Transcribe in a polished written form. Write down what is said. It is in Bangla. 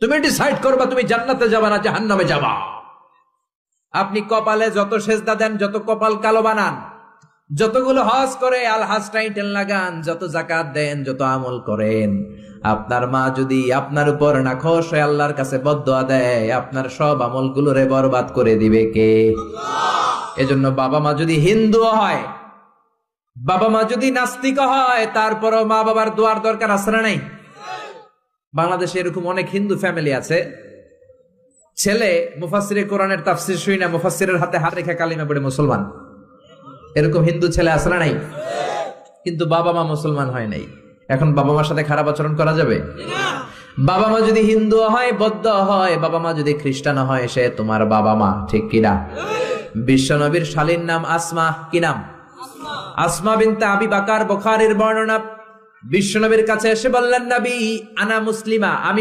তুমি ডিসাইড করবা তুমি জান্নাতে যাবা না জাহান্নামে যাবা। আপনি কপালে যত সেজদা দেন, যত কপাল কালো বানান, যতগুলো হজ করে আলহাজ টাইটেল লাগান, যত যাকাত দেন, যত আমল করেন, আপনার মা যদি আপনার উপর নাখোশ হয়ে আল্লাহর কাছে বদদুয়া দেয়, আপনার সব আমলগুলোরে বরবাদ করে দিবে কে? এজন্য বাবা মা যদি হিন্দু হয়, বাবা মা যদি নাস্তিক হয়, তারপরও মা বাবার দোয়ার দরকার আছে না নাই? বাংলাদেশে এরকম অনেক হিন্দু ফ্যামিলি আছে, ছেলে মুফাসসিরে কোরআনের তাফসীর শুই না, মুফাসসিরের হাতে হাত রেখে কালিমা পড়ে মুসলমান। এরকম হিন্দু ছেলে আছে না নাই? কিন্তু বাবা মা মুসলমান হয় নাই। এখন বাবা মার সাথে খারাপ আচরণ করা যাবে? বাবা মা যদি হিন্দু হয়, বৌদ্ধ হয়, বাবা মা যদি খ্রিস্টান হয়, সে তোমার বাবা মা, ঠিক কিনা? বিশ্ব নবীর শালীর নাম আসমা। কি নাম? আসমা বিনতে আবি বকর, বুখারীর বর্ণনা। বিশ্ব নবীর কাছে এসে বললেন, নবী আনা মুসলিমা, আমি